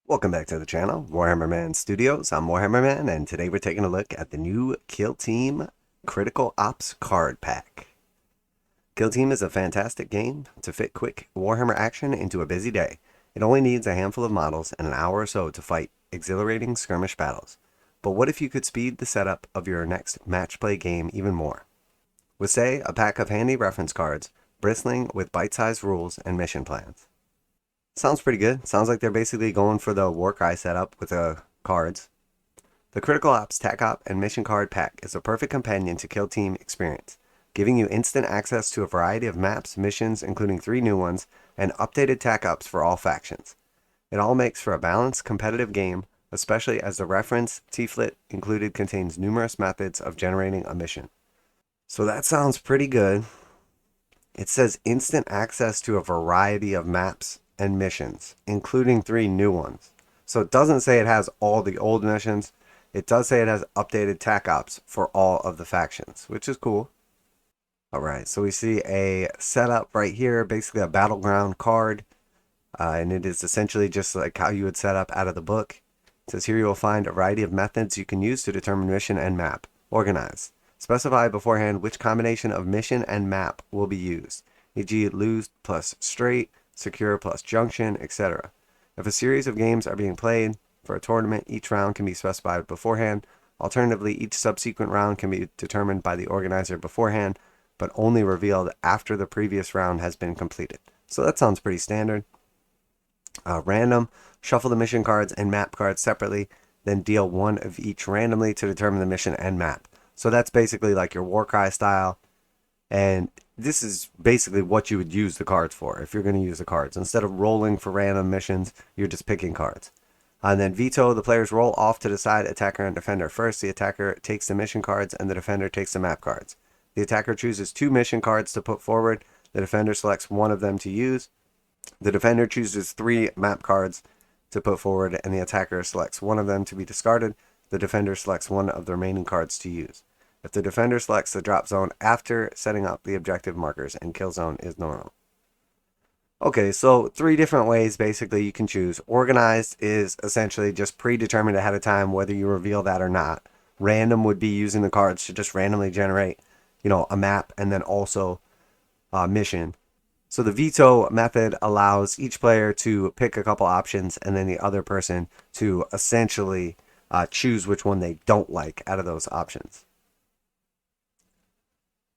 Welcome back to the channel, Warhammer Man Studios. I'm Warhammer Man, and today we're taking a look at the new Kill Team Critical Ops card pack. Kill Team is a fantastic game to fit quick Warhammer action into a busy day. It only needs a handful of models and an hour or so to fight exhilarating skirmish battles. But what if you could speed the setup of your next match play game even more? With, say, a pack of handy reference cards, bristling with bite-sized rules and mission plans. Sounds pretty good. Sounds like they're basically going for the warcry setup with the cards. The Critical Ops Tac-Op and Mission Card Pack is a perfect companion to Kill Team experience, giving you instant access to a variety of maps, missions, including 3 new ones, and updated Tac-Ops for all factions. It all makes for a balanced, competitive game, especially as the reference Tiflet included contains numerous methods of generating a mission. So that sounds pretty good. It says instant access to a variety of maps and missions, including 3 new ones. So it doesn't say it has all the old missions. It does say it has updated Tac-Ops for all of the factions, which is cool. Alright, so we see a setup right here, basically a battleground card. And it is essentially just like how you would set up out of the book. It says here you will find a variety of methods you can use to determine mission and map. Organize. Specify beforehand which combination of mission and map will be used, e.g. loose plus straight, secure plus junction, etc. If a series of games are being played for a tournament, each round can be specified beforehand. Alternatively, each subsequent round can be determined by the organizer beforehand, but only revealed after the previous round has been completed. So that sounds pretty standard. Random, shuffle the mission cards and map cards separately, then deal one of each randomly to determine the mission and map. So that's basically like your warcry style, and this is basically what you would use the cards for if you're going to use the cards. Instead of rolling for random missions, you're just picking cards. And then veto, the players roll off to decide attacker and defender first. The attacker takes the mission cards and the defender takes the map cards. The attacker chooses 2 mission cards to put forward. The defender selects one of them to use. The defender chooses 3 map cards to put forward, and the attacker selects one of them to be discarded. The defender selects one of the remaining cards to use. If the defender selects the drop zone after setting up the objective markers, and kill zone is normal. Okay, so 3 different ways basically you can choose. Organized is essentially just predetermined ahead of time whether you reveal that or not. Random would be using the cards to just randomly generate, a map and then also a mission. So the veto method allows each player to pick a couple options and then the other person to essentially choose which one they don't like out of those options.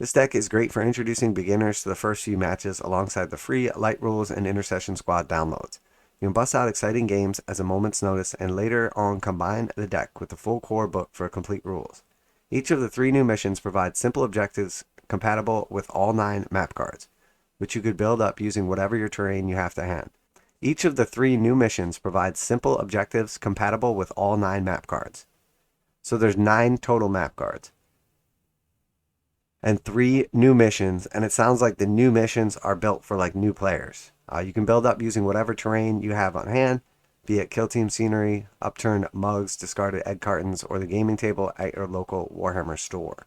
This deck is great for introducing beginners to the first few matches alongside the free Light Rules and Intercession Squad downloads. You can bust out exciting games as a moment's notice and later on combine the deck with the full core book for complete rules. Each of the 3 new missions provides simple objectives compatible with all 9 map cards, which you could build up using whatever your terrain you have to hand. Each of the 3 new missions provides simple objectives compatible with all 9 map cards. So there's 9 total map cards. And 3 new missions, and it sounds like the new missions are built for like new players. You can build up using whatever terrain you have on hand, be it Kill Team scenery, upturned mugs, discarded egg cartons, or the gaming table at your local Warhammer store.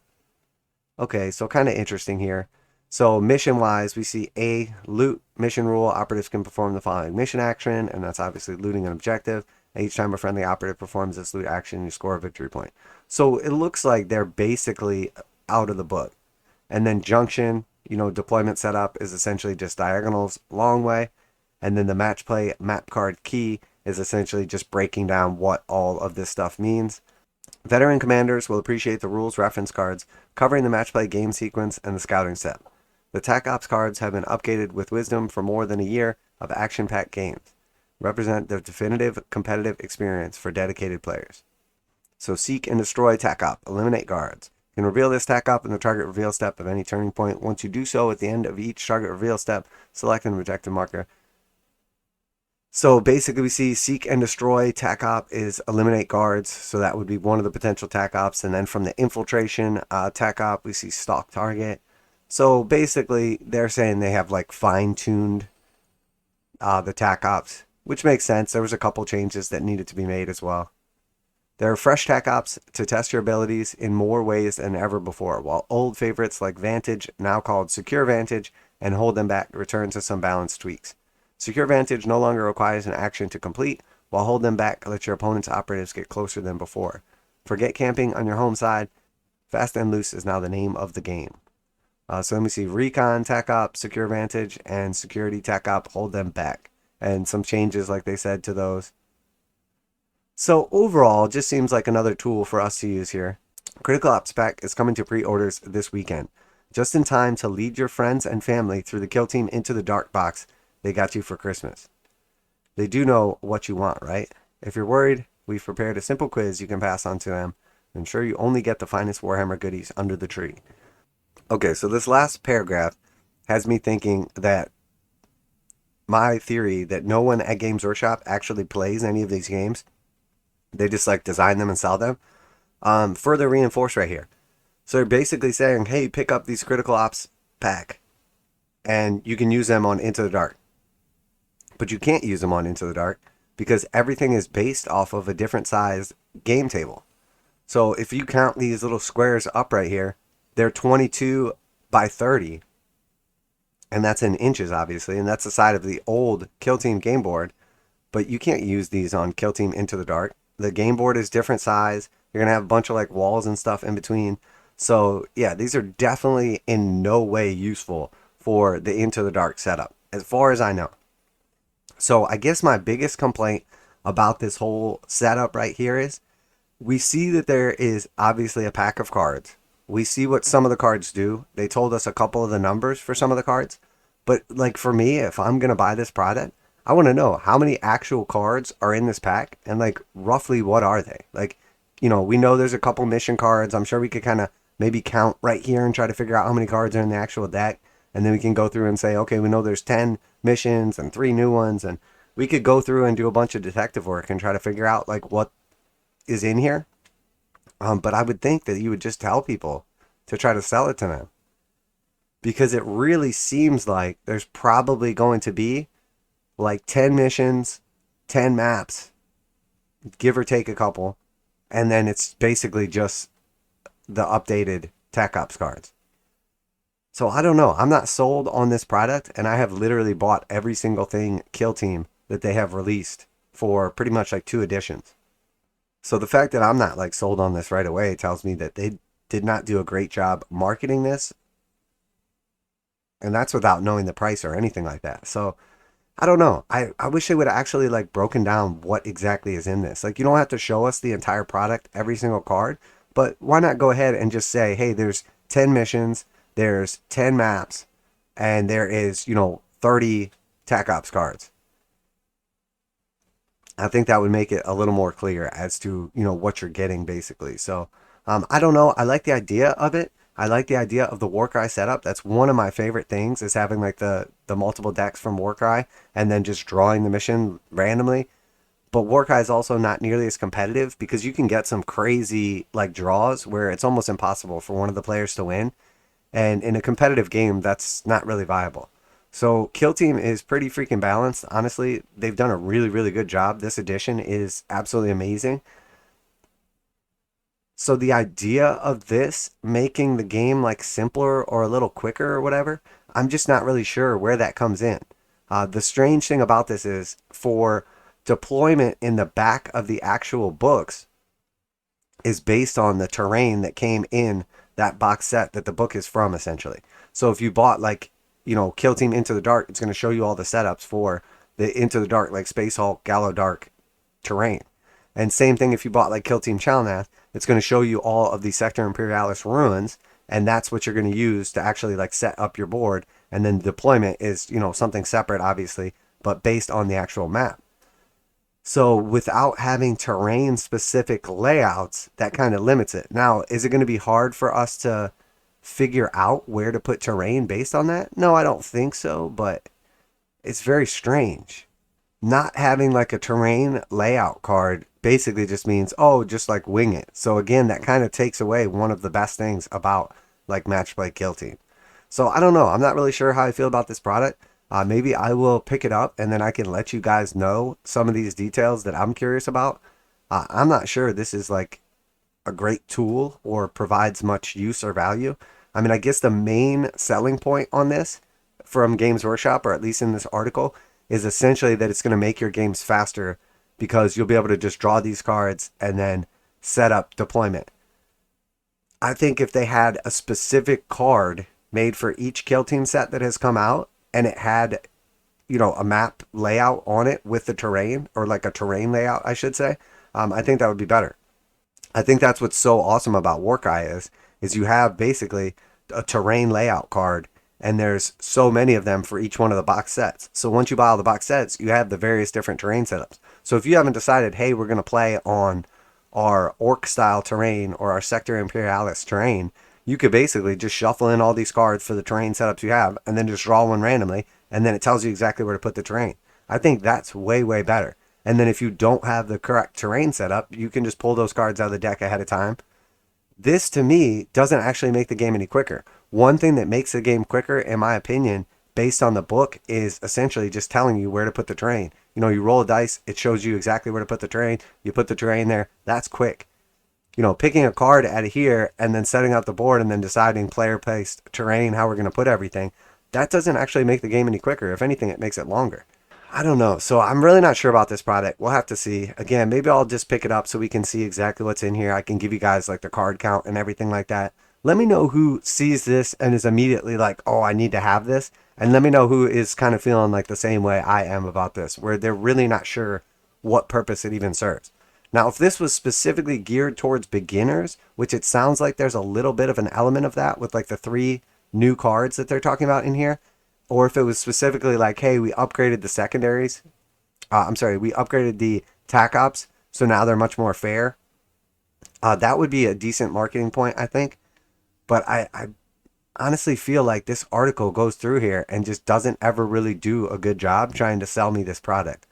Okay, so kind of interesting here. So mission-wise, we see a loot mission rule. Operatives can perform the following mission action, and that's obviously looting an objective. And each time a friendly operative performs this loot action, you score a victory point. So it looks like they're basically out of the book. And then junction, deployment setup is essentially just diagonals long way. And then the match play map card key is essentially just breaking down what all of this stuff means. Veteran commanders will appreciate the rules reference cards covering the match play game sequence and the scouting step. The Tac-Ops cards have been updated with wisdom for more than a year of action-packed games. Represent the definitive competitive experience for dedicated players. So seek and destroy Tac-Op. Eliminate guards. You can reveal this Tac-Op in the target reveal step of any turning point. Once you do so, at the end of each target reveal step, select an objective marker. So basically we see seek and destroy Tac-Op is eliminate guards. So that would be one of the potential Tac-Ops. And then from the infiltration Tac-Op, we see stalk target. So basically they're saying they have like fine-tuned the Tac-Ops, which makes sense. There was a couple changes that needed to be made as well. There are fresh Tac-Ops to test your abilities in more ways than ever before, while old favorites like Vantage, now called Secure Vantage, and Hold Them Back return to some balanced tweaks. Secure Vantage no longer requires an action to complete, While hold them back, let your opponent's operatives get closer than before. Forget camping on your home side. Fast and loose is now the name of the game. So let me see. Recon, Tac-Ops, secure vantage, and security Tac-Op, hold them back. And some changes, like they said, to those. So overall, just seems like another tool for us to use here. Critical Ops Pack is coming to pre-orders this weekend. Just in time to lead your friends and family through the Kill Team Into the Dark box they got you for Christmas. They do know what you want, right? If you're worried, we've prepared a simple quiz you can pass on to them. Ensure you only get the finest Warhammer goodies under the tree. Okay, so this last paragraph has me thinking that my theory that no one at Games Workshop actually plays any of these games, they just like design them and sell them, further reinforced right here. So they're basically saying, hey, pick up these Critical Ops pack and you can use them on Into the Dark. But you can't use them on Into the Dark because everything is based off of a different size game table. So if you count these little squares up right here, they're 22 by 30. And that's in inches, obviously. And that's the side of the old Kill Team game board. But you can't use these on Kill Team Into the Dark. The game board is different size. You're going to have a bunch of like walls and stuff in between. So yeah, these are definitely in no way useful for the Into the Dark setup, as far as I know. So I guess my biggest complaint about this whole setup right here is we see that there is obviously a pack of cards. We see what some of the cards do. They told us a couple of the numbers for some of the cards. But like for me, if I'm going to buy this product, I want to know how many actual cards are in this pack and like roughly what are they? Like, you know, we know there's a couple mission cards. I'm sure we could kind of maybe count right here and try to figure out how many cards are in the actual deck. And then we can go through and say, okay, we know there's 10 missions and 3 new ones. And we could go through and do a bunch of detective work and try to figure out like what is in here. But I would think that you would just tell people to try to sell it to them. Because it really seems like there's probably going to be like 10 missions, 10 maps, give or take a couple. And then it's basically just the updated Tac-Ops cards. So I don't know. I'm not sold on this product. And I have literally bought every single thing Kill Team that they have released for pretty much like 2 editions. So the fact that I'm not like sold on this right away tells me that they did not do a great job marketing this. And that's without knowing the price or anything like that. So I don't know. I wish they would have actually like broken down what exactly is in this. Like you don't have to show us the entire product, every single card. But why not go ahead and just say, hey, there's 10 missions, there's 10 maps, and there is, 30 Tac-Ops cards. I think that would make it a little more clear as to, what you're getting basically. So I don't know. I like the idea of it. I like the idea of the warcry setup. That's one of my favorite things, is having like the multiple decks from warcry and then just drawing the mission randomly. But warcry is also not nearly as competitive because you can get some crazy like draws where it's almost impossible for one of the players to win. And in a competitive game, that's not really viable. So Kill Team is pretty freaking balanced. Honestly, they've done a really, really good job. This edition is absolutely amazing. So the idea of this making the game like simpler or a little quicker or whatever, I'm just not really sure where that comes in. The strange thing about this is for deployment in the back of the actual books is based on the terrain that came in that box set that the book is from, essentially. So if you bought like, Kill Team Into the Dark, it's going to show you all the setups for the Into the Dark, like Space Hulk, Gallo Dark terrain. And same thing if you bought like Kill Team Chalnath, it's going to show you all of the Sector Imperialis ruins, and that's what you're going to use to actually like set up your board. And then the deployment is, something separate, obviously, but based on the actual map. So without having terrain specific layouts, that kind of limits it. Now, is it going to be hard for us to figure out where to put terrain based on that? No, I don't think so, but it's very strange. Not having like a terrain layout card basically just means, just like wing it. So again, that kind of takes away one of the best things about like Match Play Kill Team. So I don't know. I'm not really sure how I feel about this product. Maybe I will pick it up and then I can let you guys know some of these details that I'm curious about. I'm not sure this is like a great tool or provides much use or value. I mean, I guess the main selling point on this from Games Workshop, or at least in this article, is essentially that it's going to make your games faster because you'll be able to just draw these cards and then set up deployment. I think if they had a specific card made for each kill team set that has come out, and it had, you know, a map layout on it with the terrain, or like a terrain layout, I should say, I think that would be better. I think that's what's so awesome about warcry is you have basically a terrain layout card, and there's so many of them for each one of the box sets. So once you buy all the box sets, you have the various different terrain setups. So if you haven't decided, hey, we're going to play on our orc style terrain or our sector imperialis terrain, you could basically just shuffle in all these cards for the terrain setups you have, and then just draw one randomly, and then it tells you exactly where to put the terrain. I think that's way, way better. And then if you don't have the correct terrain setup, you can just pull those cards out of the deck ahead of time. This, to me, doesn't actually make the game any quicker. One thing that makes the game quicker, in my opinion, based on the book, is essentially just telling you where to put the terrain. You know, you roll a dice, it shows you exactly where to put the terrain. You put the terrain there. That's quick. You know, picking a card out of here and then setting up the board and then deciding player-placed terrain, how we're going to put everything, that doesn't actually make the game any quicker. If anything, it makes it longer. I don't know. So I'm really not sure about this product. We'll have to see. Again, maybe I'll just pick it up so we can see exactly what's in here. I can give you guys like the card count and everything like that. Let me know who sees this and is immediately like, oh, I need to have this. And let me know who is kind of feeling like the same way I am about this, where they're really not sure what purpose it even serves. Now, if this was specifically geared towards beginners, which it sounds like there's a little bit of an element of that with like the 3 new cards that they're talking about in here, or if it was specifically like, hey, we upgraded the secondaries. We upgraded the Tac-Ops, so now they're much more fair. That would be a decent marketing point, I think. But I honestly feel like this article goes through here and just doesn't ever really do a good job trying to sell me this product.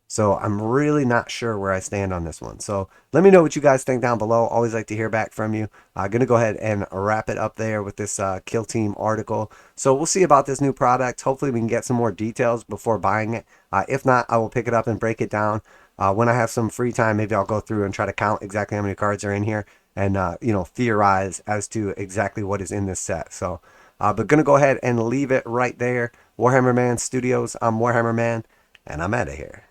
So I'm really not sure where I stand on this one. So let me know what you guys think down below. Always like to hear back from you. I'm going to go ahead and wrap it up there with this Kill Team article. So we'll see about this new product. Hopefully we can get some more details before buying it. If not, I will pick it up and break it down. When I have some free time, maybe I'll go through and try to count exactly how many cards are in here and, theorize as to exactly what is in this set. So, but going to go ahead and leave it right there. Warhammer Man Studios, I'm Warhammer Man, and I'm out of here.